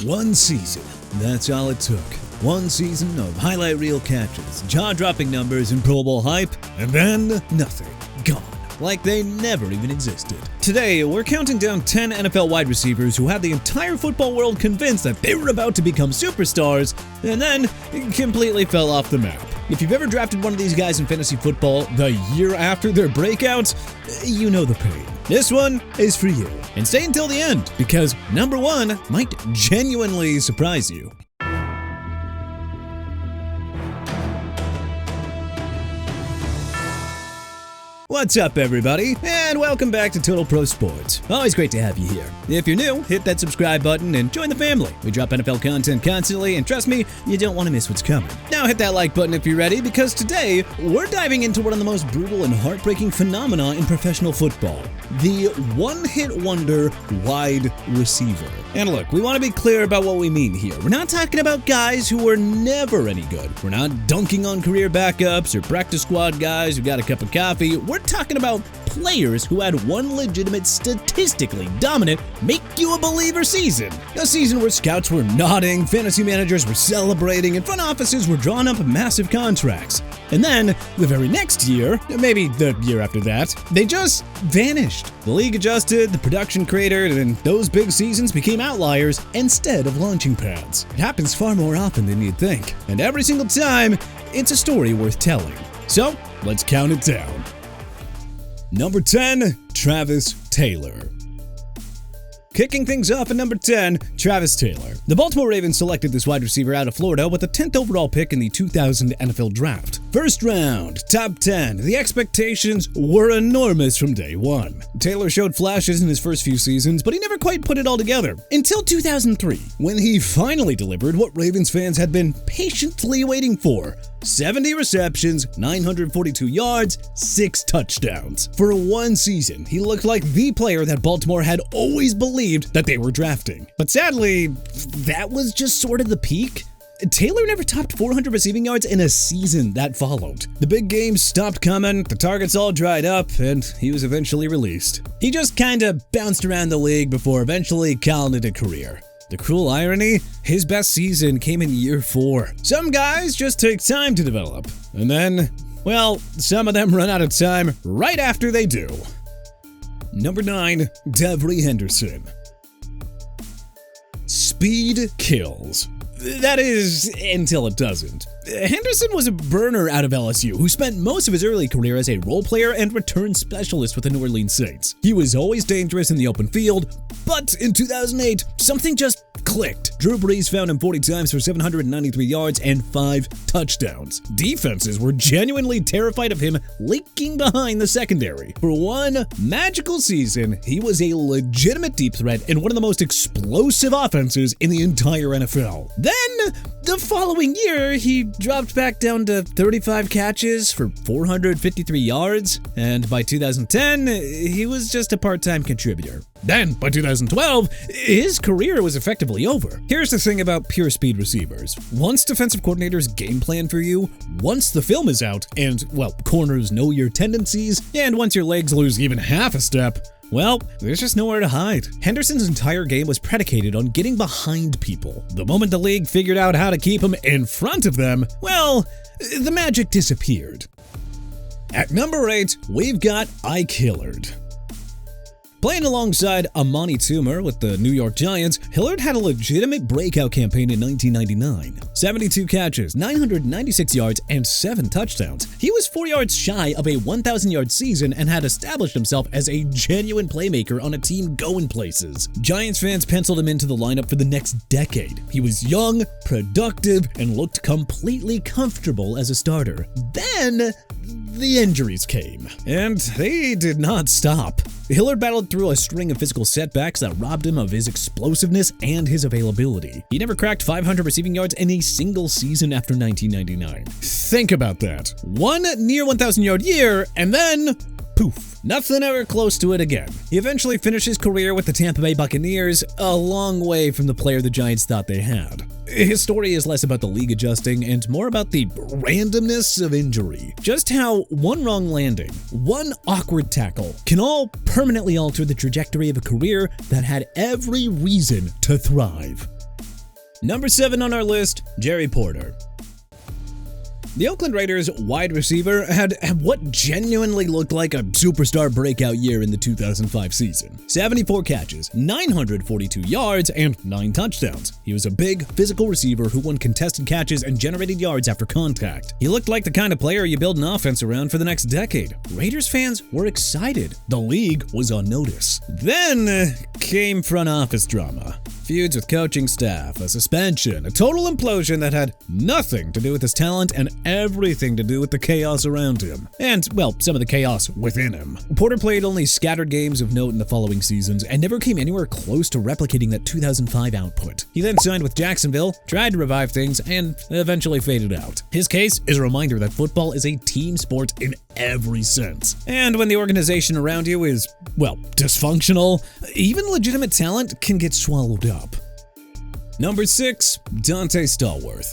One season, that's all it took. One season of highlight reel catches, jaw-dropping numbers, and Pro Bowl hype, and then nothing. Gone. Like they never even existed. Today, we're counting down 10 NFL wide receivers who had the entire football world convinced that they were about to become superstars, and then completely fell off the map. If you've ever drafted one of these guys in fantasy football the year after their breakouts, you know the pain. This one is for you. And stay until the end, because number one might genuinely surprise you. What's up, everybody, and welcome back to Total Pro Sports. Always great to have you here. If you're new, hit that subscribe button and join the family. We drop NFL content constantly, and trust me, you don't want to miss what's coming. Now hit that like button if you're ready, because today, we're diving into one of the most brutal and heartbreaking phenomena in professional football. The one-hit wonder wide receiver. And look, we want to be clear about what we mean here. We're not talking about guys who were never any good. We're not dunking on career backups or practice squad guys who got a cup of coffee. We're talking about players who had one legitimate, statistically dominant, make-you-a-believer season. A season where scouts were nodding, fantasy managers were celebrating, and front offices were drawing up massive contracts. And then, the very next year, maybe the year after that, they just vanished. The league adjusted, the production cratered, and those big seasons became outliers instead of launching pads. It happens far more often than you'd think. And every single time, it's a story worth telling. So, let's count it down. Number 10, Travis Taylor. Kicking things off at number 10, Travis Taylor. The Baltimore Ravens selected this wide receiver out of Florida with the 10th overall pick in the 2000 NFL Draft. First round, top 10. The expectations were enormous from day one. Taylor showed flashes in his first few seasons, but he never quite put it all together. Until 2003, when he finally delivered what Ravens fans had been patiently waiting for. 70 receptions, 942 yards, 6 touchdowns. For one season, he looked like the player that Baltimore had always believed that they were drafting. But sadly, that was just sort of the peak. Taylor never topped 400 receiving yards in a season that followed. The big games stopped coming, the targets all dried up, and he was eventually released. He just kinda bounced around the league before eventually calling it a career. The cruel irony, his best season came in year 4. Some guys just take time to develop, and then, well, some of them run out of time right after they do. Number 9, Devery Henderson. Speed kills. That is, until it doesn't. Henderson was a burner out of LSU who spent most of his early career as a role player and return specialist with the New Orleans Saints. He was always dangerous in the open field, but in 2008, something just clicked. Drew Brees found him 40 times for 793 yards and 5 touchdowns. Defenses were genuinely terrified of him leaking behind the secondary. For one magical season, he was a legitimate deep threat in one of the most explosive offenses in the entire NFL. Then, the following year, he dropped back down to 35 catches for 453 yards, and by 2010, he was just a part-time contributor. Then, by 2012, his career was effectively over. Here's the thing about pure speed receivers. Once defensive coordinators game plan for you, once the film is out, and, well, corners know your tendencies, and once your legs lose even half a step, well, there's just nowhere to hide. Henderson's entire game was predicated on getting behind people. The moment the league figured out how to keep him in front of them, well, the magic disappeared. At number 8, we've got Ike Hillard. Playing alongside Amani Toomer with the New York Giants, Hillard had a legitimate breakout campaign in 1999. 72 catches, 996 yards, and 7 touchdowns. He was 4 yards shy of a 1,000-yard season and had established himself as a genuine playmaker on a team going places. Giants fans penciled him into the lineup for the next decade. He was young, productive, and looked completely comfortable as a starter. Then, the injuries came, and they did not stop. Hillard battled through a string of physical setbacks that robbed him of his explosiveness and his availability. He never cracked 500 receiving yards in a single season after 1999. Think about that. One near 1,000-yard year, and then poof, nothing ever close to it again. He eventually finished his career with the Tampa Bay Buccaneers, a long way from the player the Giants thought they had. His story is less about the league adjusting and more about the randomness of injury. Just how one wrong landing, one awkward tackle can all permanently alter the trajectory of a career that had every reason to thrive. Number 7 on our list, Jerry Porter. The Oakland Raiders wide receiver had what genuinely looked like a superstar breakout year in the 2005 season. 74 catches, 942 yards, and 9 touchdowns. He was a big, physical receiver who won contested catches and generated yards after contact. He looked like the kind of player you build an offense around for the next decade. Raiders fans were excited. The league was on notice. Then came front office drama. Feuds with coaching staff, a suspension, a total implosion that had nothing to do with his talent and everything to do with the chaos around him. And, well, some of the chaos within him. Porter played only scattered games of note in the following seasons and never came anywhere close to replicating that 2005 output. He then signed with Jacksonville, tried to revive things, and eventually faded out. His case is a reminder that football is a team sport in every sense. And when the organization around you is, well, dysfunctional, even legitimate talent can get swallowed up. Number 6, Dante Stallworth.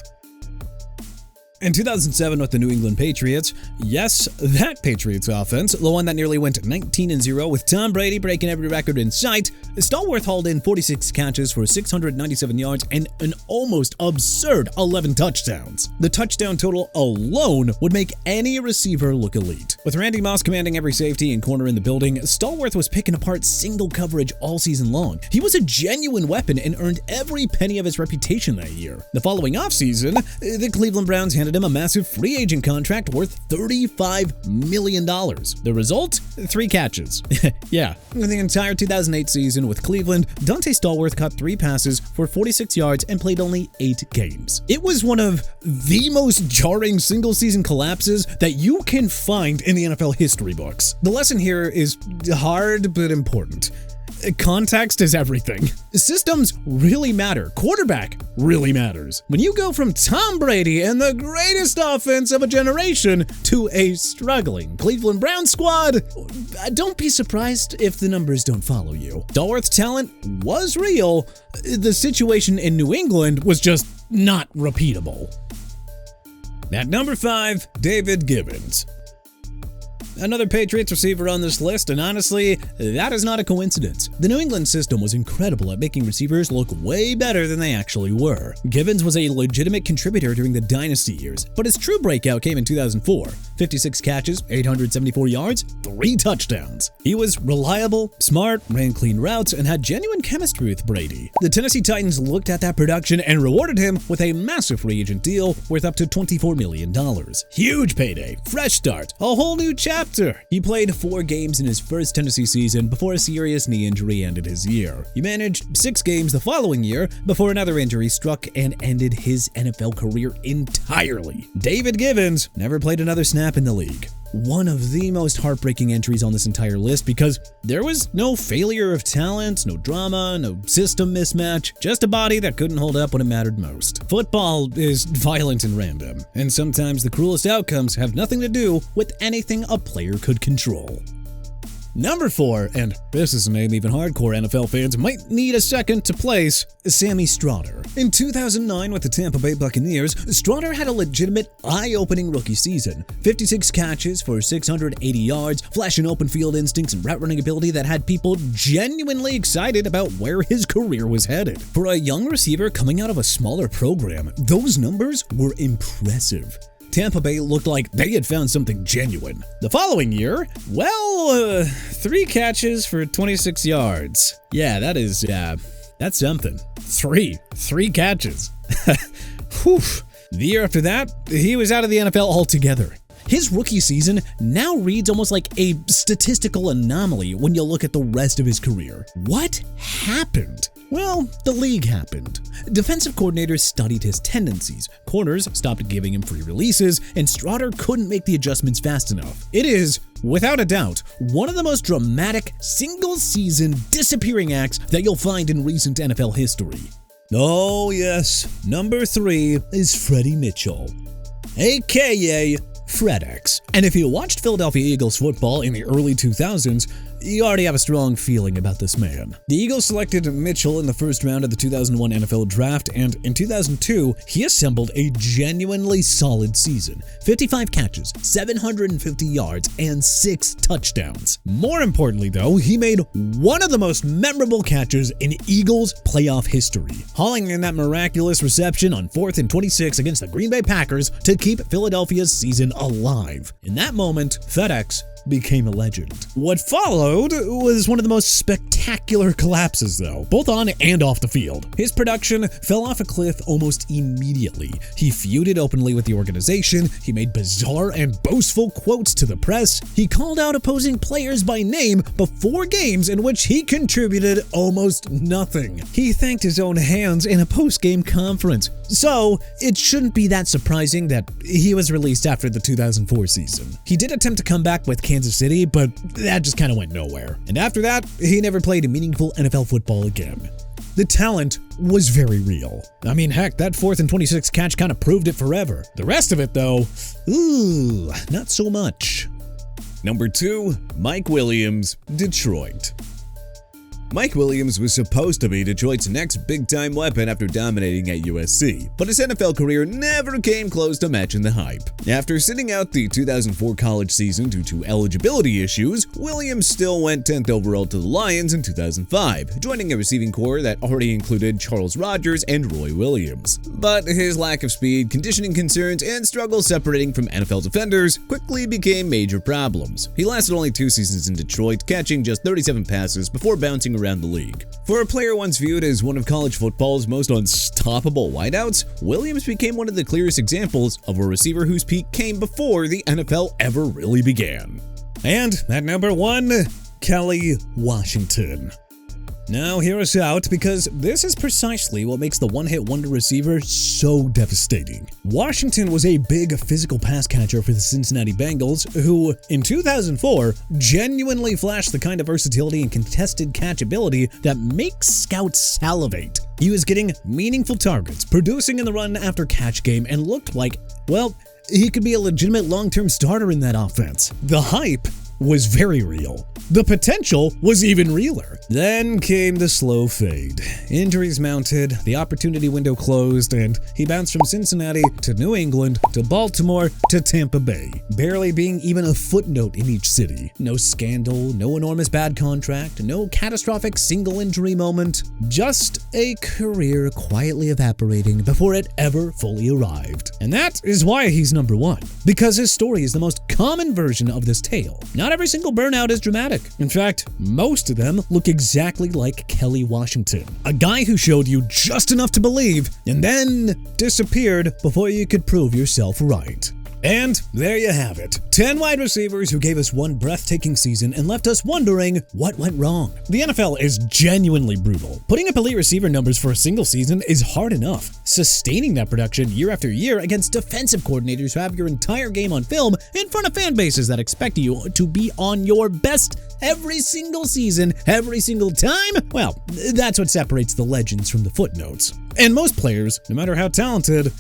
In 2007 with the New England Patriots, yes, that Patriots offense, the one that nearly went 19-0 with Tom Brady breaking every record in sight, Stallworth hauled in 46 catches for 697 yards and an almost absurd 11 touchdowns. The touchdown total alone would make any receiver look elite. With Randy Moss commanding every safety and corner in the building, Stallworth was picking apart single coverage all season long. He was a genuine weapon and earned every penny of his reputation that year. The following offseason, the Cleveland Browns handed him a massive free agent contract worth $35 million. The result? 3 catches. Yeah, in the entire 2008 season with Cleveland, Dante Stallworth caught 3 passes for 46 yards and played only 8 games. It was one of the most jarring single-season collapses that you can find in the NFL history books. The lesson here is hard but important. Context is everything. Systems really matter. Quarterback really matters. When you go from Tom Brady and the greatest offense of a generation to a struggling Cleveland Browns squad, don't be surprised if the numbers don't follow you. Stallworth's talent was real. The situation in New England was just not repeatable. At number 5, David Gibbons. Another Patriots receiver on this list, and honestly, that is not a coincidence. The New England system was incredible at making receivers look way better than they actually were. Gibbons was a legitimate contributor during the dynasty years, but his true breakout came in 2004. 56 catches, 874 yards, 3 touchdowns. He was reliable, smart, ran clean routes, and had genuine chemistry with Brady. The Tennessee Titans looked at that production and rewarded him with a massive free agent deal worth up to $24 million. Huge payday, fresh start, a whole new chapter. He played 4 games in his first Tennessee season before a serious knee injury ended his year. He managed 6 games the following year before another injury struck and ended his NFL career entirely. David Gibbons never played another snap in the league. One of the most heartbreaking entries on this entire list because there was no failure of talent, no drama, no system mismatch, just a body that couldn't hold up when it mattered most. Football is violent and random, and sometimes the cruelest outcomes have nothing to do with anything a player could control. Number 4, and this is a name even hardcore NFL fans might need a second to place, Sammy Stroughter. In 2009 with the Tampa Bay Buccaneers, Stroughter had a legitimate, eye-opening rookie season. 56 catches for 680 yards, flashing open field instincts and route-running ability that had people genuinely excited about where his career was headed. For a young receiver coming out of a smaller program, those numbers were impressive. Tampa Bay looked like they had found something genuine. The following year, 3 catches for 26 yards. Yeah, that's something. 3 catches. Whew. The year after that, he was out of the NFL altogether. His rookie season now reads almost like a statistical anomaly when you look at the rest of his career. What happened? Well, the league happened. Defensive coordinators studied his tendencies, corners stopped giving him free releases, and Stroughter couldn't make the adjustments fast enough. It is, without a doubt, one of the most dramatic, single-season disappearing acts that you'll find in recent NFL history. Oh yes, number 3 is Freddie Mitchell, aka FredEx. And if you watched Philadelphia Eagles football in the early 2000s, you already have a strong feeling about this man. The Eagles selected Mitchell in the first round of the 2001 NFL Draft, and in 2002, he assembled a genuinely solid season. 55 catches, 750 yards, and 6 touchdowns. More importantly, though, he made one of the most memorable catches in Eagles playoff history, hauling in that miraculous reception on 4th and 26 against the Green Bay Packers to keep Philadelphia's season alive. In that moment, FedEx became a legend. What followed was one of the most spectacular collapses, though, both on and off the field. His production fell off a cliff almost immediately. He feuded openly with the organization, he made bizarre and boastful quotes to the press, he called out opposing players by name before games in which he contributed almost nothing. He thanked his own hands in a post-game conference. So, it shouldn't be that surprising that he was released after the 2004 season. He did attempt to come back with Kansas City, but that just kind of went nowhere. And after that, he never played a meaningful NFL football again. The talent was very real. I mean, heck, that 4th and 26 catch kind of proved it forever. The rest of it, though, not so much. Number 2, Mike Williams, Detroit. Mike Williams was supposed to be Detroit's next big-time weapon after dominating at USC, but his NFL career never came close to matching the hype. After sitting out the 2004 college season due to eligibility issues, Williams still went 10th overall to the Lions in 2005, joining a receiving corps that already included Charles Rogers and Roy Williams. But his lack of speed, conditioning concerns, and struggles separating from NFL defenders quickly became major problems. He lasted only 2 seasons in Detroit, catching just 37 passes before bouncing around the league. For a player once viewed as one of college football's most unstoppable wideouts, Williams became one of the clearest examples of a receiver whose peak came before the NFL ever really began. And at number 1, Kelly Washington. Now hear us out, because this is precisely what makes the one-hit wonder receiver so devastating. Washington was a big physical pass catcher for the Cincinnati Bengals, who, in 2004, genuinely flashed the kind of versatility and contested catchability that makes scouts salivate. He was getting meaningful targets, producing in the run-after-catch game, and looked like, well, he could be a legitimate long-term starter in that offense. The hype was very real. The potential was even realer. Then came the slow fade. Injuries mounted, the opportunity window closed, and he bounced from Cincinnati to New England to Baltimore to Tampa Bay, barely being even a footnote in each city. No scandal, no enormous bad contract, no catastrophic single injury moment, just a career quietly evaporating before it ever fully arrived. And that is why he's number 1, because his story is the most common version of this tale. Not every single burnout is dramatic. In fact, most of them look exactly like Kelly Washington, a guy who showed you just enough to believe and then disappeared before you could prove yourself right. And there you have it. 10 wide receivers who gave us one breathtaking season and left us wondering what went wrong. The NFL is genuinely brutal. Putting up elite receiver numbers for a single season is hard enough. Sustaining that production year after year against defensive coordinators who have your entire game on film in front of fan bases that expect you to be on your best every single season, every single time? Well, that's what separates the legends from the footnotes. And most players, no matter how talented,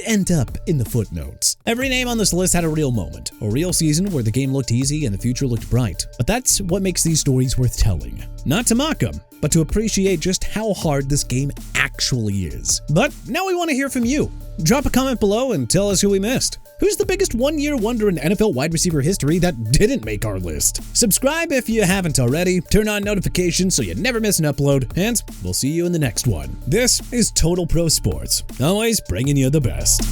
end up in the footnotes. Every name on this list had a real moment, a real season where the game looked easy and the future looked bright. But that's what makes these stories worth telling. Not to mock them, but to appreciate just how hard this game actually is. But now we want to hear from you. Drop a comment below and tell us who we missed. Who's the biggest one-year wonder in NFL wide receiver history that didn't make our list? Subscribe if you haven't already, turn on notifications so you never miss an upload, and we'll see you in the next one. This is Total Pro Sports, always bringing you the best.